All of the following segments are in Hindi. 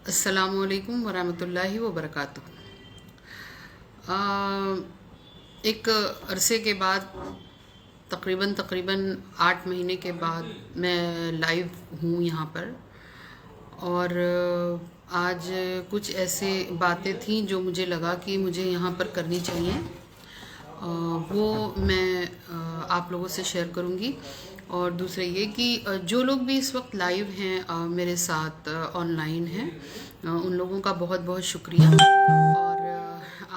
अस्सलामुअलैकुम वरहमतुल्लाहि वबरकातुहू। एक अरसे के बाद तकरीबन 8 महीने के बाद मैं लाइव हूँ यहाँ पर। और आज कुछ ऐसे बातें थी जो मुझे लगा कि मुझे यहाँ पर करनी चाहिए। वो मैं आप लोगों से शेयर करूँगी। और दूसरा ये कि जो लोग भी इस वक्त लाइव हैं मेरे साथ ऑनलाइन हैं, उन लोगों का बहुत बहुत शुक्रिया। और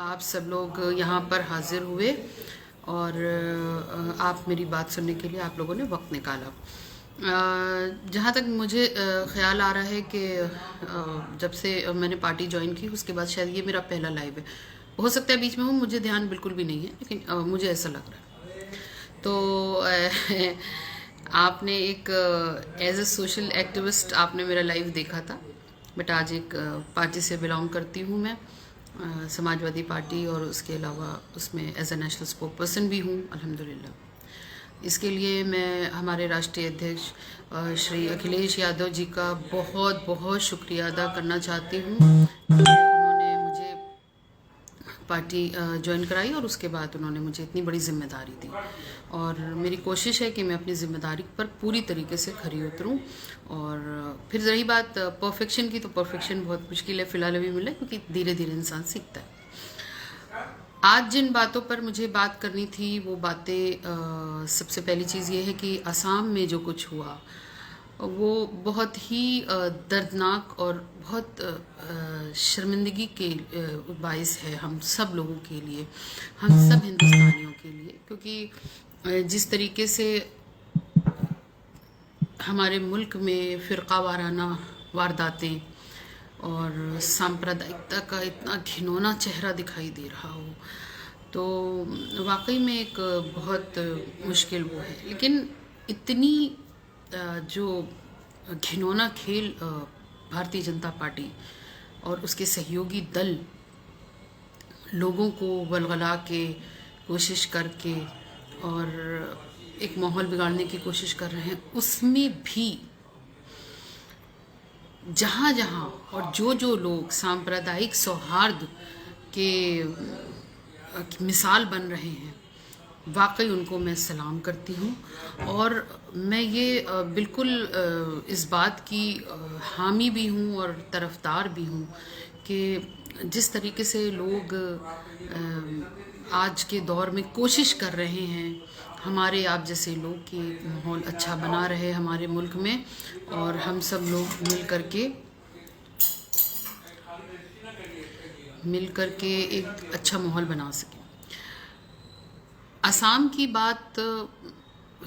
आप सब लोग यहाँ पर हाजिर हुए और आप मेरी बात सुनने के लिए आप लोगों ने वक्त निकाला। जहाँ तक मुझे ख़्याल आ रहा है कि जब से मैंने पार्टी ज्वाइन की उसके बाद शायद ये मेरा पहला लाइव है। हो सकता है बीच में मुझे ध्यान बिल्कुल भी नहीं है, लेकिन मुझे ऐसा लग रहा है। तो आपने एक एज ए सोशल एक्टिविस्ट आपने मेरा लाइव देखा था, बट आज एक पार्टी से बिलोंग करती हूँ मैं, समाजवादी पार्टी, और उसके अलावा उसमें as a national spokesperson भी हूँ अल्हम्दुलिल्लाह। इसके लिए मैं हमारे राष्ट्रीय अध्यक्ष श्री अखिलेश यादव जी का बहुत बहुत शुक्रिया अदा करना चाहती हूँ। उन्होंने मुझे पार्टी ज्वाइन कराई और उसके बाद उन्होंने मुझे इतनी बड़ी जिम्मेदारी दी, और मेरी कोशिश है कि मैं अपनी ज़िम्मेदारी पर पूरी तरीके से खरी उतरूं। और फिर रही बात परफेक्शन की, तो परफेक्शन बहुत मुश्किल है फ़िलहाल अभी मिले, क्योंकि धीरे धीरे इंसान सीखता है। आज जिन बातों पर मुझे बात करनी थी वो बातें, सबसे पहली चीज़ ये है कि असम में जो कुछ हुआ वो बहुत ही दर्दनाक और बहुत शर्मिंदगी के बायस है हम सब लोगों के लिए, हम सब हिंदुस्तानियों के लिए। क्योंकि जिस तरीके से हमारे मुल्क में फ़िरका वाराना वारदातें और सांप्रदायिकता का इतना घिनौना चेहरा दिखाई दे रहा हो, तो वाकई में एक बहुत मुश्किल वो है। लेकिन इतनी जो घिनौना खेल भारतीय जनता पार्टी और उसके सहयोगी दल लोगों को वलगला के कोशिश करके और एक माहौल बिगाड़ने की कोशिश कर रहे हैं, उसमें भी जहाँ जहाँ और जो लोग सांप्रदायिक सौहार्द के मिसाल बन रहे हैं, वाकई उनको मैं सलाम करती हूँ। और मैं ये बिल्कुल इस बात की हामी भी हूँ और तरफदार भी हूँ कि जिस तरीके से लोग आज के दौर में कोशिश कर रहे हैं हमारे आप जैसे लोग कि माहौल अच्छा बना रहे हमारे मुल्क में, और हम सब लोग मिल करके एक अच्छा माहौल बना सकें। असम की बात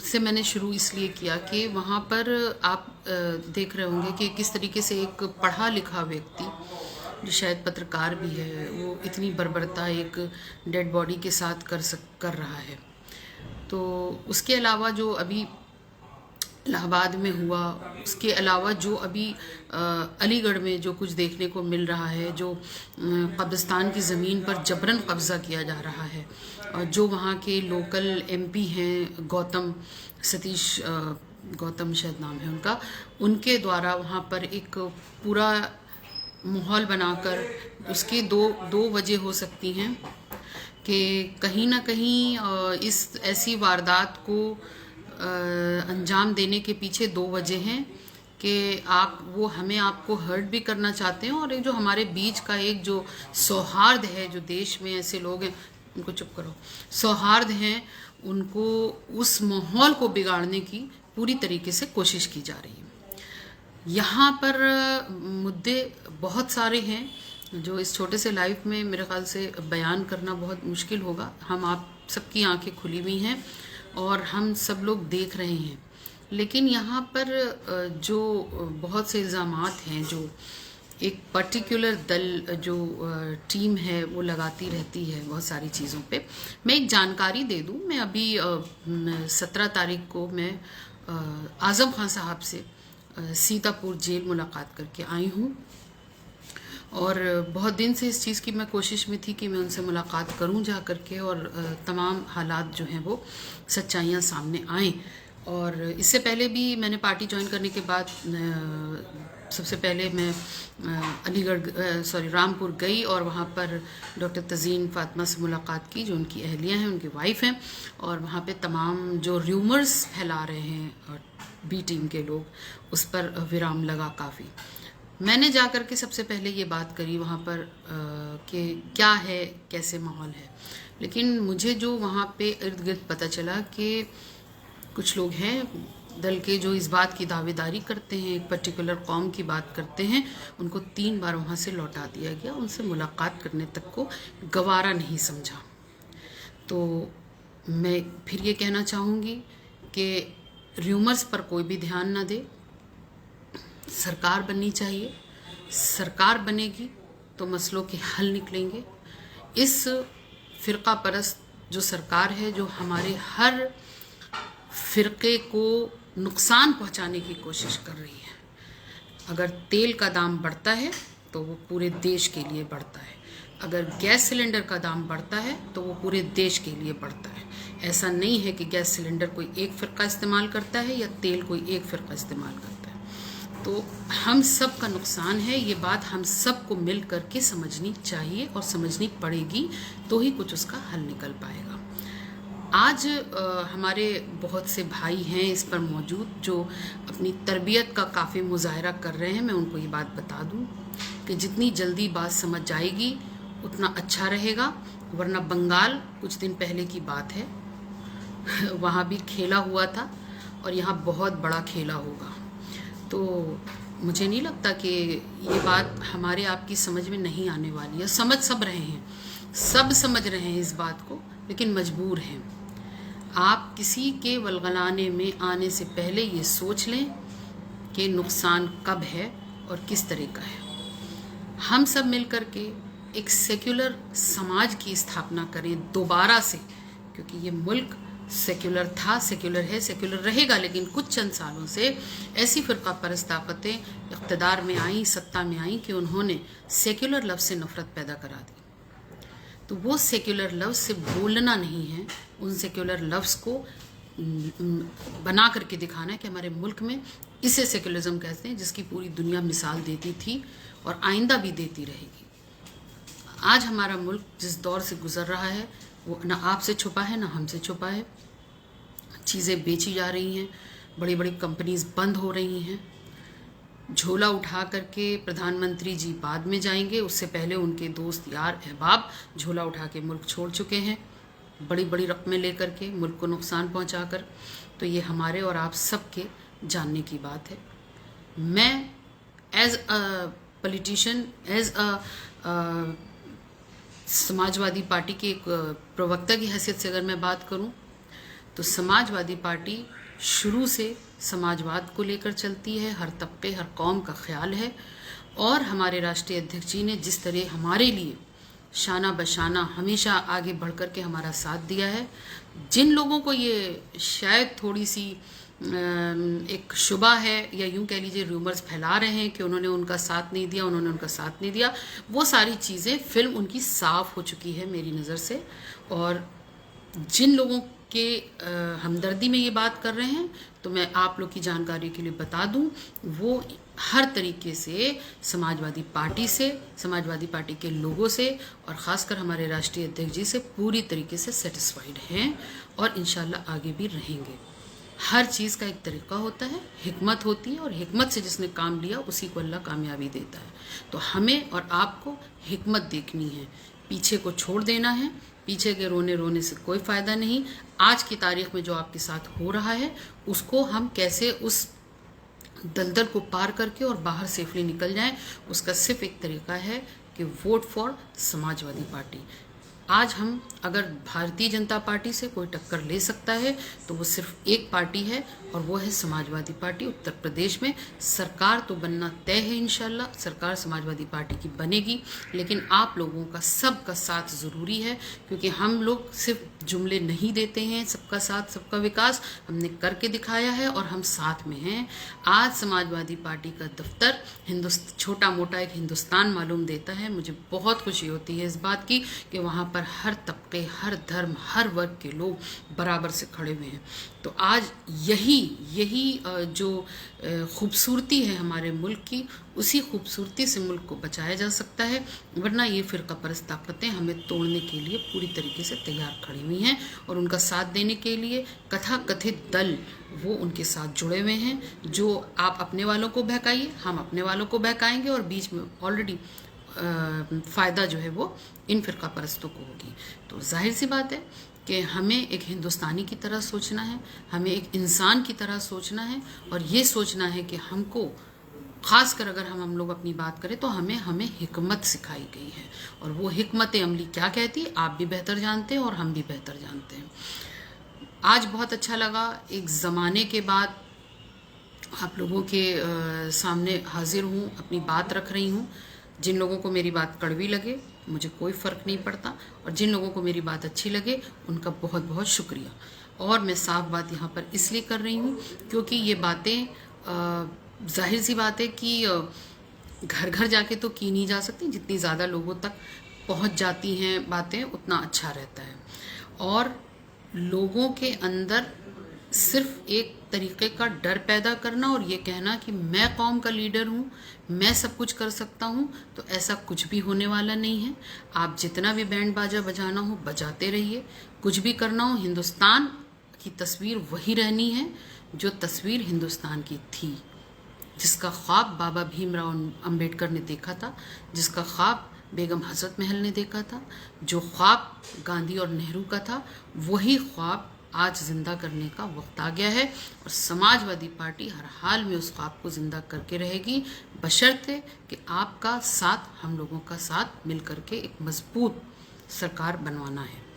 से मैंने शुरू इसलिए किया कि वहाँ पर आप देख रहे होंगे कि किस तरीके से एक पढ़ा लिखा व्यक्ति जो शायद पत्रकार भी है, वो इतनी बर्बरता एक डेड बॉडी के साथ कर रहा है। तो उसके अलावा जो अभी इलाहाबाद में हुआ, उसके अलावा जो अभी अलीगढ़ में जो कुछ देखने को मिल रहा है, जो कब्रिस्तान की ज़मीन पर जबरन कब्ज़ा किया जा रहा है, और जो वहाँ के लोकल एमपी हैं गौतम शायद नाम है उनका, उनके द्वारा वहाँ पर एक पूरा माहौल बनाकर उसकी दो वजह हो सकती हैं कि कहीं ना कहीं इस ऐसी वारदात को अंजाम देने के पीछे दो वजह हैं कि आपको हर्ट भी करना चाहते हैं, और एक जो हमारे बीच का एक जो सौहार्द है, जो देश में ऐसे लोग हैं, उनको चुप करो, सौहार्द हैं, उनको उस माहौल को बिगाड़ने की पूरी तरीके से कोशिश की जा रही है। यहाँ पर मुद्दे बहुत सारे हैं जो इस छोटे से लाइफ में मेरे ख्याल से बयान करना बहुत मुश्किल होगा। हम आप सबकी आंखें खुली हुई हैं और हम सब लोग देख रहे हैं, लेकिन यहाँ पर जो बहुत से इल्ज़ामात हैं जो एक पर्टिकुलर दल जो टीम है वो लगाती रहती है बहुत सारी चीज़ों पे। मैं एक जानकारी दे दूँ, मैं अभी 17 तारीख को मैं आज़म खान साहब से सीतापुर जेल मुलाकात करके आई हूँ, और बहुत दिन से इस चीज़ की मैं कोशिश में थी कि मैं उनसे मुलाकात करूं जा करके, और तमाम हालात जो हैं वो सच्चाइयाँ सामने आएँ। और इससे पहले भी मैंने पार्टी ज्वाइन करने के बाद सबसे पहले मैं रामपुर गई और वहाँ पर डॉक्टर तज़ीन फ़ातिमा से मुलाकात की, जो उनकी अहलिया हैं, उनकी वाइफ हैं, और वहाँ पे तमाम जो र्यूमर्स फैला रहे हैं बी टीम के लोग, उस पर विराम लगा काफ़ी। मैंने जा कर के सबसे पहले ये बात करी वहाँ पर कि क्या है, कैसे माहौल है। लेकिन मुझे जो वहाँ पे इर्द गिर्द पता चला कि कुछ लोग हैं दल के जो इस बात की दावेदारी करते हैं, एक पर्टिकुलर कौम की बात करते हैं, उनको 3 बार वहाँ से लौटा दिया गया, उनसे मुलाकात करने तक को गवारा नहीं समझा। तो मैं फिर ये कहना चाहूँगी कि र्यूमर्स पर कोई भी ध्यान ना दे। सरकार बननी चाहिए, सरकार बनेगी तो मसलों के हल निकलेंगे। इस फ़िरका परस्त जो सरकार है, जो हमारे हर फ़िरके को नुकसान पहुंचाने की कोशिश कर रही है। अगर तेल का दाम बढ़ता है तो वो पूरे देश के लिए बढ़ता है, अगर गैस सिलेंडर का दाम बढ़ता है तो वो पूरे देश के लिए बढ़ता है। ऐसा नहीं है कि गैस सिलेंडर कोई एक फ़िरका इस्तेमाल करता है या तेल कोई एक फ़िरका इस्तेमाल करता है। तो हम सब का नुकसान है, ये बात हम सब को मिल कर के समझनी चाहिए और समझनी पड़ेगी, तो ही कुछ उसका हल निकल पाएगा। आज हमारे बहुत से भाई हैं इस पर मौजूद जो अपनी तरबियत का काफ़ी मुजाहरा कर रहे हैं। मैं उनको ये बात बता दूं कि जितनी जल्दी बात समझ जाएगी उतना अच्छा रहेगा, वरना बंगाल कुछ दिन पहले की बात है, वहाँ भी खेला हुआ था और यहाँ बहुत बड़ा खेला होगा। तो मुझे नहीं लगता कि ये बात हमारे आपकी समझ में नहीं आने वाली है। समझ सब रहे हैं, सब समझ रहे हैं इस बात को, लेकिन मजबूर हैं। आप किसी के वलगलाने में आने से पहले ये सोच लें कि नुकसान कब है और किस तरह का है। हम सब मिल कर के एक सेक्युलर समाज की स्थापना करें दोबारा से, क्योंकि ये मुल्क सेक्युलर था, सेक्युलर है, सेक्युलर रहेगा। लेकिन कुछ चंद सालों से ऐसी फ़िरका परस्त ताकतें इक़्तिदार में आईं, सत्ता में आईं कि उन्होंने सेक्युलर लफ्ज़ से नफ़रत पैदा करा दी। तो वो सेक्युलर लफ्ज़ से बोलना नहीं है, उन सेक्युलर लफ्ज़ को बना करके दिखाना है कि हमारे मुल्क में इसे सेक्युलरिज्म कहते हैं, जिसकी पूरी दुनिया मिसाल देती थी और आइंदा भी देती रहेगी। आज हमारा मुल्क जिस दौर से गुज़र रहा है वो ना आपसे छुपा है ना हमसे छुपा है। चीज़ें बेची जा रही हैं, बड़ी बड़ी कंपनीज बंद हो रही हैं। झोला उठा करके प्रधानमंत्री जी बाद में जाएंगे, उससे पहले उनके दोस्त यार अहबाब झोला उठा के मुल्क छोड़ चुके हैं, बड़ी बड़ी रकमें लेकर के मुल्क को नुकसान पहुंचाकर। तो ये हमारे और आप सब के जानने की बात है। मैं as a politician, as a Samajwadi Party के एक प्रवक्ता की हैसियत से अगर मैं बात करूं, तो समाजवादी पार्टी शुरू से समाजवाद को लेकर चलती है, हर तबके हर कौम का ख्याल है। और हमारे राष्ट्रीय अध्यक्ष जी ने जिस तरह हमारे लिए शाना बशाना हमेशा आगे बढ़ कर के हमारा साथ दिया है, जिन लोगों को ये शायद थोड़ी सी एक शुबा है या यूं कह लीजिए र्यूमर्स फैला रहे हैं कि उन्होंने उनका साथ नहीं दिया, उन्होंने उनका साथ नहीं दिया, वो सारी चीज़ें फिल्म उनकी साफ हो चुकी है मेरी नज़र से। और जिन लोगों के हमदर्दी में ये बात कर रहे हैं, तो मैं आप लोग की जानकारी के लिए बता दूं, वो हर तरीके से समाजवादी पार्टी से, समाजवादी पार्टी के लोगों से और ख़ासकर हमारे राष्ट्रीय अध्यक्ष जी से पूरी तरीके से सेटिस्फाइड हैं और इंशाल्लाह आगे भी रहेंगे। हर चीज़ का एक तरीका होता है, हिकमत होती है, और हिकमत से जिसने काम लिया उसी को अल्लाह कामयाबी देता है। तो हमें और आपको हिकमत देखनी है, पीछे को छोड़ देना है। पीछे के रोने से कोई फ़ायदा नहीं। आज की तारीख में जो आपके साथ हो रहा है उसको हम कैसे उस दलदल को पार करके और बाहर सेफली निकल जाएं, उसका सिर्फ एक तरीका है कि वोट फॉर समाजवादी पार्टी। आज हम अगर भारतीय जनता पार्टी से कोई टक्कर ले सकता है तो वो सिर्फ एक पार्टी है और वो है समाजवादी पार्टी। उत्तर प्रदेश में सरकार तो बनना तय है, इंशाल्लाह सरकार समाजवादी पार्टी की बनेगी, लेकिन आप लोगों का सबका साथ ज़रूरी है, क्योंकि हम लोग सिर्फ जुमले नहीं देते हैं। सबका साथ सबका विकास हमने करके दिखाया है और हम साथ में हैं। आज समाजवादी पार्टी का दफ्तर छोटा मोटा एक हिंदुस्तान मालूम देता है। मुझे बहुत खुशी होती है इस बात की कि वहाँ पर पर हर तबके, हर धर्म, हर वर्ग के लोग बराबर से खड़े हुए हैं। तो आज यही जो खूबसूरती है हमारे मुल्क की, उसी खूबसूरती से मुल्क को बचाया जा सकता है। वरना ये फ़िरका परस्त ताकतें हमें तोड़ने के लिए पूरी तरीके से तैयार खड़ी हुई हैं और उनका साथ देने के लिए तथाकथित दल वो उनके साथ जुड़े हुए हैं। जो आप अपने वालों को बहकाइए, हम अपने वालों को बहकाएंगे और बीच में ऑलरेडी फ़ायदा जो है वो इन फ़िरका परस्तों को होगी। तो जाहिर सी बात है कि हमें एक हिंदुस्तानी की तरह सोचना है, हमें एक इंसान की तरह सोचना है और ये सोचना है कि हमको ख़ासकर अगर हम लोग अपनी बात करें तो हमें हिकमत सिखाई गई है। और वो हिकमत अमली क्या कहती है आप भी बेहतर जानते हैं और हम भी बेहतर जानते हैं। आज बहुत अच्छा लगा, एक ज़माने के बाद आप लोगों के सामने हाजिर हूँ, अपनी बात रख रही हूँ। जिन लोगों को मेरी बात कड़वी लगे मुझे कोई फ़र्क नहीं पड़ता, और जिन लोगों को मेरी बात अच्छी लगे उनका बहुत बहुत शुक्रिया। और मैं साफ बात यहाँ पर इसलिए कर रही हूँ क्योंकि ये बातें जाहिर सी बात है कि घर घर जाके तो की नहीं जा सकती, जितनी ज़्यादा लोगों तक पहुँच जाती हैं बातें उतना अच्छा रहता है। और लोगों के अंदर सिर्फ एक तरीके का डर पैदा करना और ये कहना कि मैं कौम का लीडर हूँ, मैं सब कुछ कर सकता हूँ, तो ऐसा कुछ भी होने वाला नहीं है। आप जितना भी बैंड बाजा बजाना हो बजाते रहिए, कुछ भी करना हो, हिंदुस्तान की तस्वीर वही रहनी है जो तस्वीर हिंदुस्तान की थी, जिसका ख्वाब बाबा भीमराव अंबेडकर ने देखा था, जिसका ख्वाब बेगम हजरत महल ने देखा था, जो ख्वाब गांधी और नेहरू का था, वही ख्वाब आज जिंदा करने का वक्त आ गया है। और समाजवादी पार्टी हर हाल में उस ख्वाब को जिंदा करके रहेगी, बशर्ते कि आपका साथ, हम लोगों का साथ मिल करके एक मजबूत सरकार बनवाना है।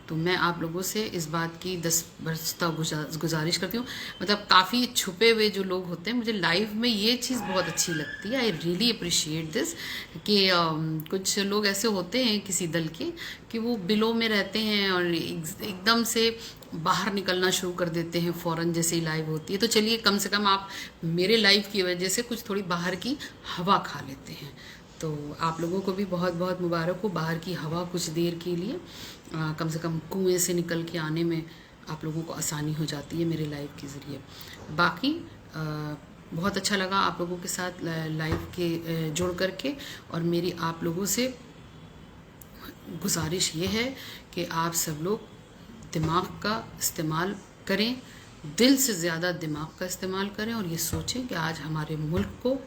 तो मैं आप लोगों से इस बात की 10 बरसता गुजारिश करती हूँ। मतलब काफ़ी छुपे हुए जो लोग होते हैं, मुझे लाइव में ये चीज़ बहुत अच्छी लगती है। आई रियली अप्रिशिएट दिस कि कुछ लोग ऐसे होते हैं किसी दल के कि वो बिलों में रहते हैं और एकदम से बाहर निकलना शुरू कर देते हैं फ़ौरन जैसे ही लाइव होती है। तो चलिए कम से कम आप मेरे लाइव की वजह से कुछ थोड़ी बाहर की हवा खा लेते हैं। तो आप लोगों को भी बहुत बहुत मुबारक हो, बाहर की हवा कुछ देर के लिए कम से कम कुएं से निकल के आने में आप लोगों को आसानी हो जाती है मेरे लाइव के ज़रिए। बाकी बहुत अच्छा लगा आप लोगों के साथ लाइव के जुड़ करके। और मेरी आप लोगों से गुजारिश ये है कि आप सब लोग दिमाग का इस्तेमाल करें, दिल से ज़्यादा दिमाग का इस्तेमाल करें और ये सोचें कि आज हमारे मुल्क को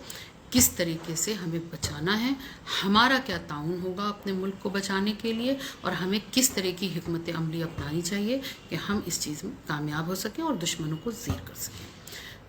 किस तरीके से हमें बचाना है, हमारा क्या ताउन होगा अपने मुल्क को बचाने के लिए, और हमें किस तरह की हिकमत अमली अपनानी चाहिए कि हम इस चीज़ में कामयाब हो सकें और दुश्मनों को ज़ीर कर सकें।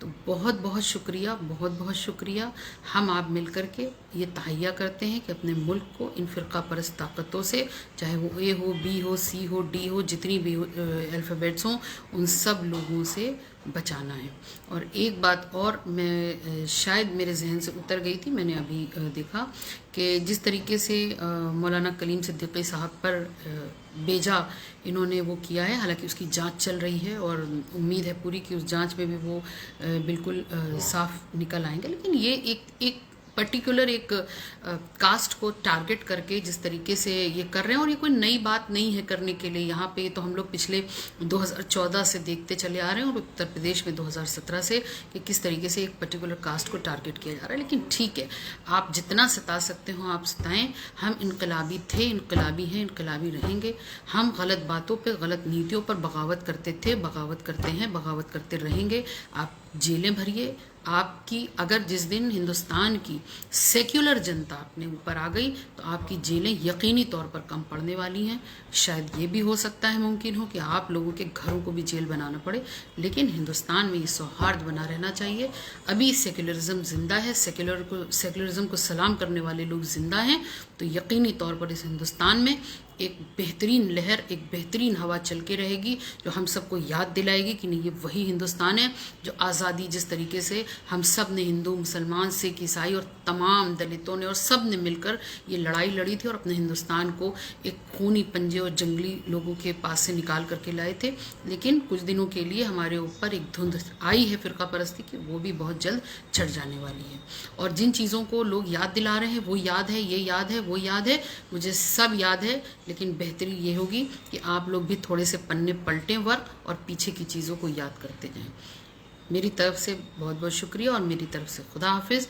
तो बहुत बहुत शुक्रिया, बहुत बहुत शुक्रिया। हम आप मिल कर के ये तहैया करते हैं कि अपने मुल्क को इन फ़िरका परस्त ताकतों से, चाहे वो ए हो, बी हो, सी हो, डी हो, जितनी भी अल्फ़ाबेट्स हों, उन सब लोगों से बचाना है। और एक बात और मैं शायद मेरे जहन से उतर गई थी, मैंने अभी देखा कि जिस तरीके से मौलाना कलीम सिद्दीकी साहब पर बेजा इन्होंने वो किया है, हालांकि उसकी जांच चल रही है और उम्मीद है पूरी कि उस जांच में भी वो बिल्कुल साफ निकल आएंगे। लेकिन ये एक पर्टिकुलर एक कास्ट को टारगेट करके जिस तरीके से ये कर रहे हैं, और ये कोई नई बात नहीं है करने के लिए। यहाँ पे तो हम लोग पिछले 2014 से देखते चले आ रहे हैं और उत्तर प्रदेश में 2017 से कि किस तरीके से एक पर्टिकुलर कास्ट को टारगेट किया जा रहा है। लेकिन ठीक है, आप जितना सता सकते हो आप सताएं। हम इनकलाबी थे, इनकलाबी हैं, इनकलाबी रहेंगे। हम गलत बातों पर, गलत नीतियों पर बगावत करते थे, बगावत करते हैं, बगावत करते रहेंगे। आप जेलें भरिए। आपकी अगर जिस दिन हिंदुस्तान की सेक्युलर जनता अपने ऊपर आ गई तो आपकी जेलें यकीनी तौर पर कम पड़ने वाली हैं। शायद ये भी हो सकता है, मुमकिन हो कि आप लोगों के घरों को भी जेल बनाना पड़े, लेकिन हिंदुस्तान में ये सौहार्द बना रहना चाहिए। अभी सेक्युलरिज्म ज़िंदा है, सेक्युलरिज्म को सलाम करने वाले लोग ज़िंदा हैं। तो यकीनी तौर पर इस हिंदुस्तान में एक बेहतरीन लहर, एक बेहतरीन हवा चल के रहेगी जो हम सबको याद दिलाएगी कि नहीं, ये वही हिंदुस्तान है जो आज़ादी जिस तरीके से हम सब ने, हिंदू मुसलमान सिख ईसाई और तमाम दलितों ने और सब ने मिलकर ये लड़ाई लड़ी थी और अपने हिंदुस्तान को एक खूनी पंजे और जंगली लोगों के पास से निकाल करके लाए थे। लेकिन कुछ दिनों के लिए हमारे ऊपर एक धुंध आई है फ़िरका परस्ती की, वो भी बहुत जल्द छट जाने वाली है। और जिन चीज़ों को लोग याद दिला रहे हैं, वो याद है, ये याद है, वो याद है, मुझे सब याद है, लेकिन बेहतरी ये होगी कि आप लोग भी थोड़े से पन्ने पलटें वर्क और पीछे की चीज़ों को याद करते जाएं। मेरी तरफ से बहुत बहुत शुक्रिया और मेरी तरफ से खुदा हाफिज़।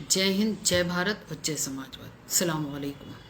जय हिंद, जय भारत और जय समाजवाद। अस्सलाम वालेकुम।